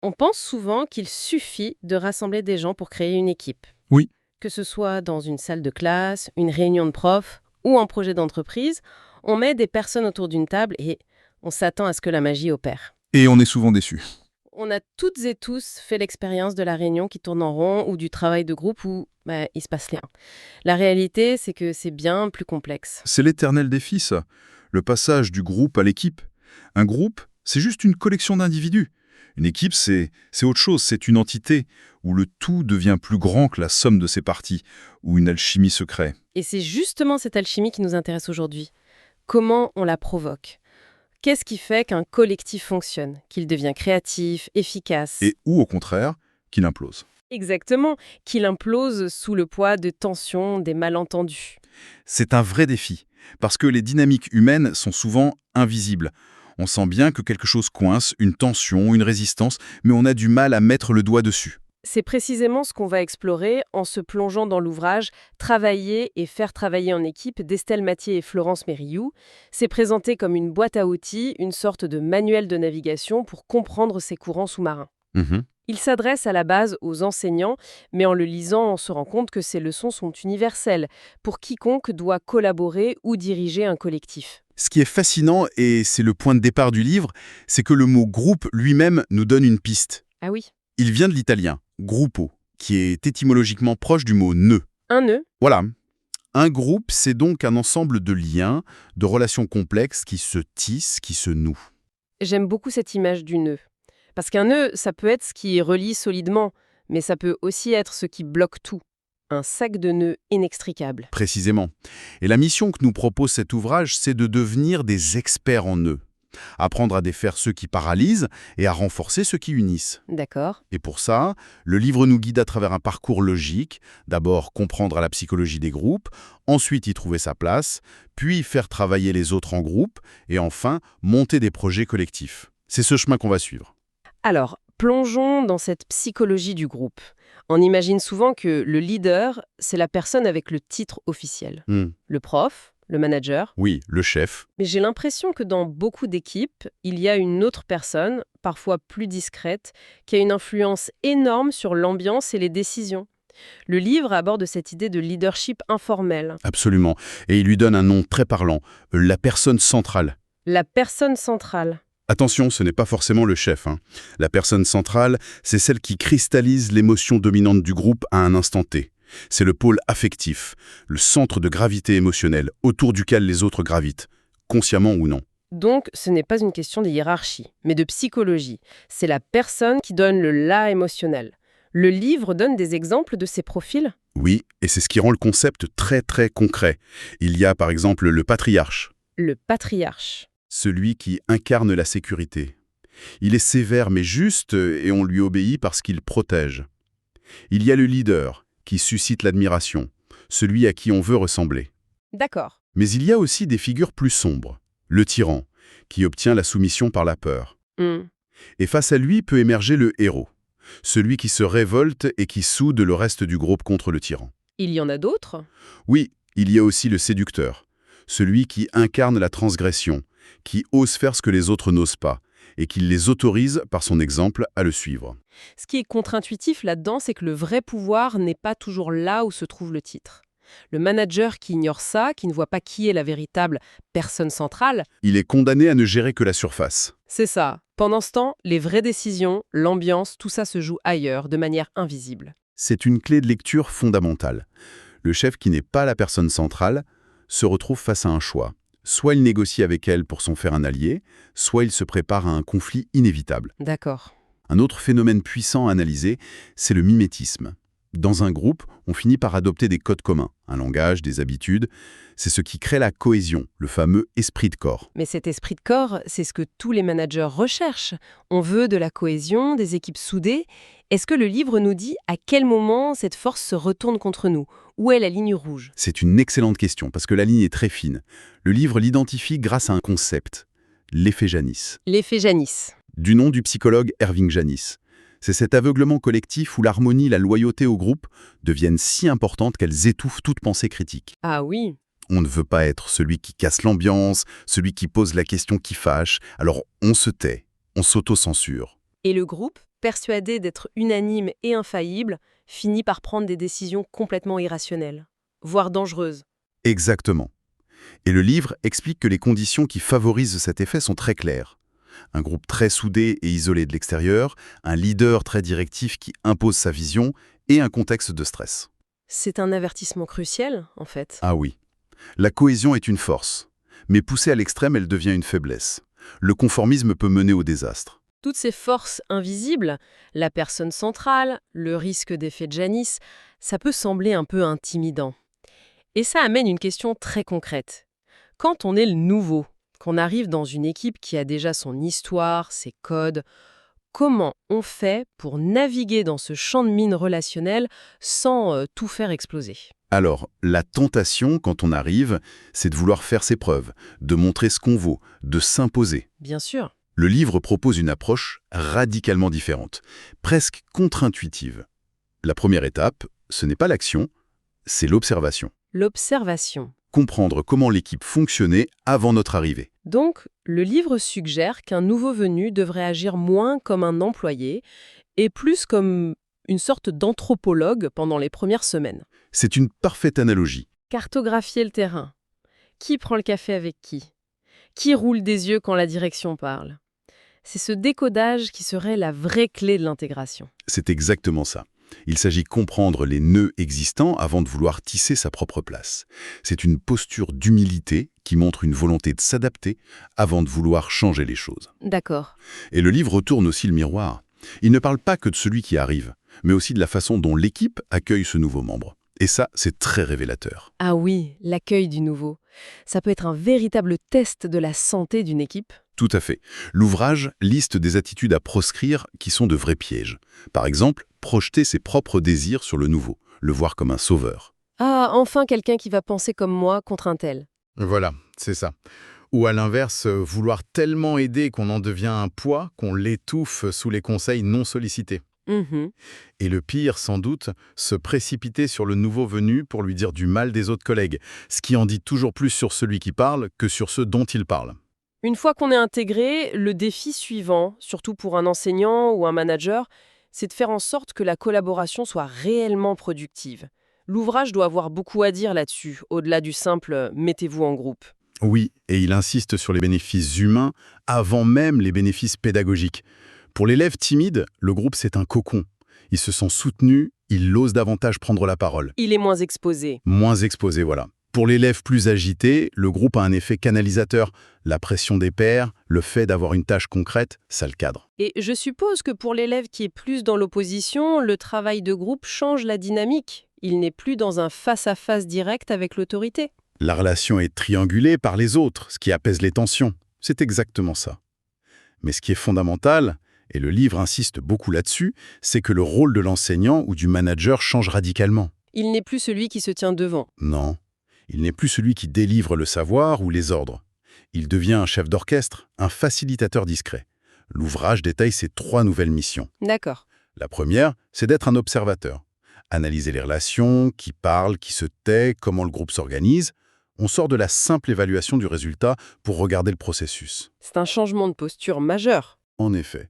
On pense souvent qu'il suffit de rassembler des gens pour créer une équipe. Oui, Que ce soit dans une salle de classe, une réunion de profs ou un projet d'entreprise, on met des personnes autour d'une table et on s'attend à ce que la magie opère. et on est souvent déçu. On a toutes et tous fait l'expérience de la réunion qui tourne en rond ou du travail de groupe où il se passe rien. La réalité, c'est que c'est bien plus complexe. C'est l'éternel défi, ça. Le passage du groupe à l'équipe. Un groupe, c'est juste une collection d'individus. Une équipe, c'est autre chose, c'est une entité où le tout devient plus grand que la somme de ses parties, où une alchimie se crée. Et c'est justement cette alchimie qui nous intéresse aujourd'hui. Comment on la provoque? Qu'est-ce qui fait qu'un collectif fonctionne, qu'il devient créatif, efficace? Et ou, au contraire, qu'il implose. Exactement, qu'il implose sous le poids de tensions, des malentendus. C'est un vrai défi, parce que les dynamiques humaines sont souvent invisibles. On sent bien que quelque chose coince, une tension, une résistance, mais on a du mal à mettre le doigt dessus. C'est précisément ce qu'on va explorer en se plongeant dans l'ouvrage Travailler et faire travailler en équipe d'Estelle Mathieu et Florence Mériou. C'est présenté comme une boîte à outils, une sorte de manuel de navigation pour comprendre ces courants sous-marins. Mhm. Il s'adresse à la base aux enseignants, mais en le lisant, on se rend compte que ces leçons sont universelles pour quiconque doit collaborer ou diriger un collectif. Ce qui est fascinant, et c'est le point de départ du livre, c'est que le mot groupe lui-même nous donne une piste. Ah oui, Il vient de l'italien, gruppo, qui est étymologiquement proche du mot nœud. un nœud. Voilà. Un groupe, c'est donc un ensemble de liens, de relations complexes qui se tissent, qui se nouent. J'aime beaucoup cette image du nœud. Parce qu'un nœud, ça peut être ce qui relie solidement, mais ça peut aussi être ce qui bloque tout. Un sac de nœuds inextricable. Précisément. Et la mission que nous propose cet ouvrage, c'est de devenir des experts en nœuds. Apprendre à défaire ceux qui paralysent et à renforcer ceux qui unissent. D'accord. Et pour ça, le livre nous guide à travers un parcours logique. D'abord, comprendre à la psychologie des groupes, ensuite y trouver sa place, puis faire travailler les autres en groupe, et enfin, monter des projets collectifs. C'est ce chemin qu'on va suivre. Alors, plongeons dans cette psychologie du groupe. On imagine souvent que le leader, c'est la personne avec le titre officiel. Le prof, le manager. Oui, le chef. Mais j'ai l'impression que dans beaucoup d'équipes, il y a une autre personne, parfois plus discrète, qui a une influence énorme sur l'ambiance et les décisions. Le livre aborde cette idée de leadership informel. Absolument. Et il lui donne un nom très parlant, la personne centrale. La personne centrale. Attention, ce n'est pas forcément le chef. La personne centrale, c'est celle qui cristallise l'émotion dominante du groupe à un instant T. C'est le pôle affectif, le centre de gravité émotionnelle, autour duquel les autres gravitent, consciemment ou non. Donc, ce n'est pas une question de hiérarchie, mais de psychologie. C'est la personne qui donne le « là » émotionnel. Le livre donne des exemples de ces profils? Oui, et c'est ce qui rend le concept très très concret. Il y a par exemple le patriarche, Le patriarche. celui qui incarne la sécurité. Il est sévère mais juste et on lui obéit parce qu'il protège. Il y a le leader, qui suscite l'admiration, celui à qui on veut ressembler. D'accord. Mais il y a aussi des figures plus sombres. Le tyran, qui obtient la soumission par la peur. Hmm. Et face à lui peut émerger le héros, celui qui se révolte et qui soude le reste du groupe contre le tyran. Il y en a d'autres? Oui, il y a aussi le séducteur, celui qui incarne la transgression, qui ose faire ce que les autres n'osent pas, et qui les autorise, par son exemple, à le suivre. Ce qui est contre-intuitif là-dedans, c'est que le vrai pouvoir n'est pas toujours là où se trouve le titre. Le manager qui ignore ça, qui ne voit pas qui est la véritable personne centrale, Il est condamné à ne gérer que la surface. c'est ça. Pendant ce temps, les vraies décisions, l'ambiance, tout ça se joue ailleurs, de manière invisible. C'est une clé de lecture fondamentale. Le chef qui n'est pas la personne centrale se retrouve face à un choix. Soit il négocie avec elle pour s'en faire un allié, soit il se prépare à un conflit inévitable. D'accord. Un autre phénomène puissant à analyser, c'est le mimétisme. Dans un groupe, on finit par adopter des codes communs, un langage, des habitudes. C'est ce qui crée la cohésion, le fameux esprit de corps. Mais cet esprit de corps, c'est ce que tous les managers recherchent. On veut de la cohésion, des équipes soudées. Est-ce que le livre nous dit à quel moment cette force se retourne contre nous? Où est la ligne rouge? C'est une excellente question, parce que la ligne est très fine. Le livre l'identifie grâce à un concept, l'effet Janis, L'effet Janis. du nom du psychologue Erving Janis. C'est cet aveuglement collectif où l'harmonie, la loyauté au groupe deviennent si importantes qu'elles étouffent toute pensée critique. Ah oui. On ne veut pas être celui qui casse l'ambiance, celui qui pose la question qui fâche, alors on se tait, on s'auto-censure. Et le groupe? persuadé d'être unanime et infaillible, finit par prendre des décisions complètement irrationnelles, voire dangereuses. Exactement. Et le livre explique que les conditions qui favorisent cet effet sont très claires. Un groupe très soudé et isolé de l'extérieur, un leader très directif qui impose sa vision et un contexte de stress. C'est un avertissement crucial, en fait. Ah oui. La cohésion est une force, mais poussée à l'extrême, elle devient une faiblesse. Le conformisme peut mener au désastre. Toutes ces forces invisibles, la personne centrale, le risque d'effet de Janis, ça peut sembler un peu intimidant. Et ça amène une question très concrète. Quand on est le nouveau, qu'on arrive dans une équipe qui a déjà son histoire, ses codes, comment on fait pour naviguer dans ce champ de mine relationnel sans tout faire exploser? Alors, la tentation, quand on arrive, c'est de vouloir faire ses preuves, de montrer ce qu'on vaut, de s'imposer. Bien sûr. Le livre propose une approche radicalement différente, presque contre-intuitive. La première étape, ce n'est pas l'action, c'est l'observation. L'observation. Comprendre comment l'équipe fonctionnait avant notre arrivée. Donc, le livre suggère qu'un nouveau venu devrait agir moins comme un employé et plus comme une sorte d'anthropologue pendant les premières semaines. C'est une parfaite analogie. Cartographier le terrain. Qui prend le café avec qui? Qui roule des yeux quand la direction parle? C'est ce décodage qui serait la vraie clé de l'intégration. C'est exactement ça. Il s'agit de comprendre les nœuds existants avant de vouloir tisser sa propre place. C'est une posture d'humilité qui montre une volonté de s'adapter avant de vouloir changer les choses. D'accord. Et le livre retourne aussi le miroir. Il ne parle pas que de celui qui arrive, mais aussi de la façon dont l'équipe accueille ce nouveau membre. Et ça, c'est très révélateur. Ah oui, l'accueil du nouveau. Ça peut être un véritable test de la santé d'une équipe. Tout à fait. L'ouvrage liste des attitudes à proscrire qui sont de vrais pièges. Par exemple, projeter ses propres désirs sur le nouveau, le voir comme un sauveur. Ah, enfin quelqu'un qui va penser comme moi contre un tel. Voilà, c'est ça. Ou à l'inverse, vouloir tellement aider qu'on en devient un poids, qu'on l'étouffe sous les conseils non sollicités. Mhm. Et le pire, sans doute, se précipiter sur le nouveau venu pour lui dire du mal des autres collègues, ce qui en dit toujours plus sur celui qui parle que sur ceux dont il parle. Une fois qu'on est intégré, le défi suivant, surtout pour un enseignant ou un manager, c'est de faire en sorte que la collaboration soit réellement productive. L'ouvrage doit avoir beaucoup à dire là-dessus, au-delà du simple mettez-vous en groupe. Oui, et il insiste sur les bénéfices humains avant même les bénéfices pédagogiques. Pour l'élève timide, le groupe c'est un cocon. Il se sent soutenu, il ose davantage prendre la parole. Il est moins exposé. Moins exposé, voilà. Pour l'élève plus agité, le groupe a un effet canalisateur. La pression des pairs, le fait d'avoir une tâche concrète, ça le cadre. Et je suppose que pour l'élève qui est plus dans l'opposition, le travail de groupe change la dynamique. Il n'est plus dans un face-à-face direct avec l'autorité. La relation est triangulée par les autres, ce qui apaise les tensions. C'est exactement ça. Mais ce qui est fondamental, et le livre insiste beaucoup là-dessus, c'est que le rôle de l'enseignant ou du manager change radicalement. Il n'est plus celui qui se tient devant. Non, il n'est plus celui qui délivre le savoir ou les ordres. Il devient un chef d'orchestre, un facilitateur discret. L'ouvrage détaille ses 3 nouvelles missions. D'accord. La première, c'est d'être un observateur. Analyser les relations, qui parle, qui se tait, comment le groupe s'organise. On sort de la simple évaluation du résultat pour regarder le processus. C'est un changement de posture majeur. En effet.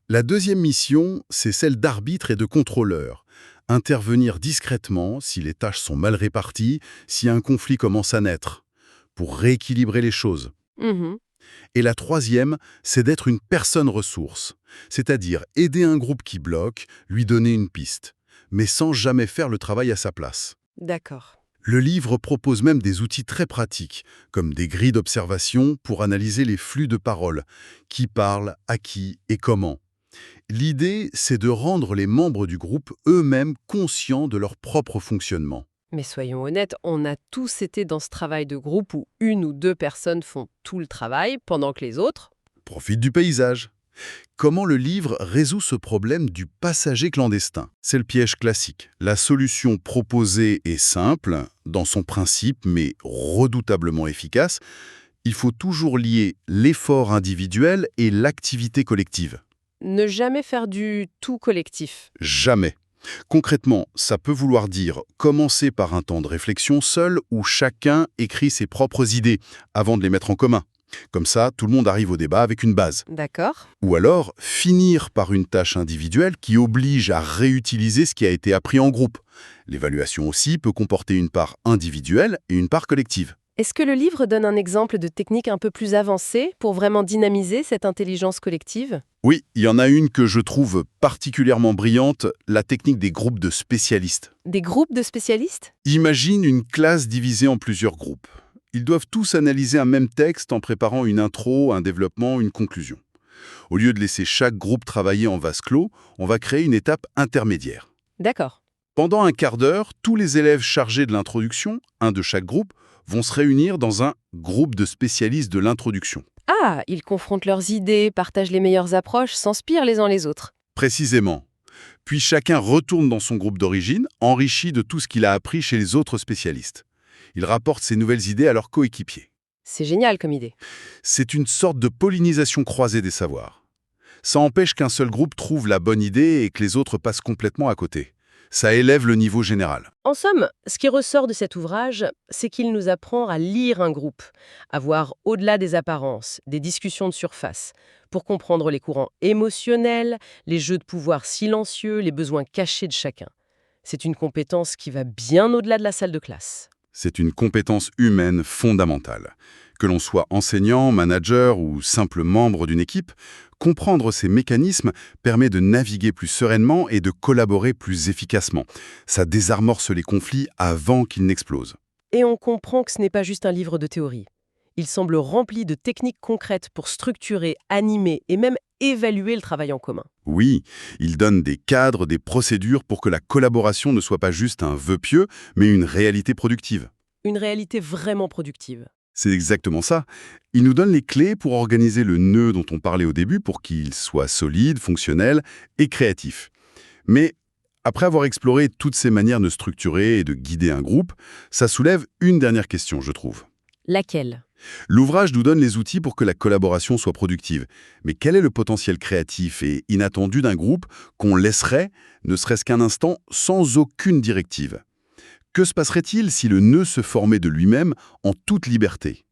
La deuxième mission, c'est celle d'arbitre et de contrôleur. Intervenir discrètement si les tâches sont mal réparties, si un conflit commence à naître, pour rééquilibrer les choses. Mhm. Et la troisième, c'est d'être une personne ressource, c'est-à-dire aider un groupe qui bloque, lui donner une piste, mais sans jamais faire le travail à sa place. D'accord. Le livre propose même des outils très pratiques, comme des grilles d'observation pour analyser les flux de paroles, qui parle, à qui et comment. L'idée, c'est de rendre les membres du groupe eux-mêmes conscients de leur propre fonctionnement. Mais soyons honnêtes, on a tous été dans ce travail de groupe où 1 ou 2 personnes font tout le travail pendant que les autres... Profite du paysage. Comment le livre résout ce problème du passager clandestin? C'est le piège classique. La solution proposée est simple, dans son principe, mais redoutablement efficace. Il faut toujours lier l'effort individuel et l'activité collective. Ne jamais faire du tout collectif. Jamais. Concrètement, ça peut vouloir dire commencer par un temps de réflexion seul où chacun écrit ses propres idées avant de les mettre en commun. Comme ça, tout le monde arrive au débat avec une base. D'accord. Ou alors, finir par une tâche individuelle qui oblige à réutiliser ce qui a été appris en groupe. L'évaluation aussi peut comporter une part individuelle et une part collective. Est-ce que le livre donne un exemple de technique un peu plus avancée pour vraiment dynamiser cette intelligence collective? Oui, il y en a une que je trouve particulièrement brillante, la technique des groupes de spécialistes. Des groupes de spécialistes? Imagine une classe divisée en plusieurs groupes. Ils doivent tous analyser un même texte en préparant une intro, un développement, une conclusion. Au lieu de laisser chaque groupe travailler en vase clos, on va créer une étape intermédiaire. D'accord. Pendant un quart d'heure, tous les élèves chargés de l'introduction, un de chaque groupe, vont se réunir dans un groupe de spécialistes de l'introduction. Ah, ils confrontent leurs idées, partagent les meilleures approches, s'inspirent les uns les autres. Précisément. Puis chacun retourne dans son groupe d'origine, enrichi de tout ce qu'il a appris chez les autres spécialistes. Il rapporte ses nouvelles idées à leurs coéquipiers. C'est génial comme idée. C'est une sorte de pollinisation croisée des savoirs. Ça empêche qu'un seul groupe trouve la bonne idée et que les autres passent complètement à côté. Ça élève le niveau général. En somme, ce qui ressort de cet ouvrage, c'est qu'il nous apprend à lire un groupe, à voir au-delà des apparences, des discussions de surface, pour comprendre les courants émotionnels, les jeux de pouvoir silencieux, les besoins cachés de chacun. C'est une compétence qui va bien au-delà de la salle de classe. C'est une compétence humaine fondamentale. Que l'on soit enseignant, manager ou simple membre d'une équipe, comprendre ces mécanismes permet de naviguer plus sereinement et de collaborer plus efficacement. Ça désamorce les conflits avant qu'ils n'explosent. Et on comprend que ce n'est pas juste un livre de théorie. Il semble rempli de techniques concrètes pour structurer, animer et même évaluer le travail en commun. Oui, il donne des cadres, des procédures pour que la collaboration ne soit pas juste un vœu pieux, mais une réalité productive. Une réalité vraiment productive. C'est exactement ça. Il nous donne les clés pour organiser le nœud dont on parlait au début pour qu'il soit solide, fonctionnel et créatif. Mais après avoir exploré toutes ces manières de structurer et de guider un groupe, ça soulève une dernière question, je trouve. Laquelle? L'ouvrage nous donne les outils pour que la collaboration soit productive. Mais quel est le potentiel créatif et inattendu d'un groupe qu'on laisserait, ne serait-ce qu'un instant, sans aucune directive? Que se passerait-il si le nœud se formait de lui-même en toute liberté?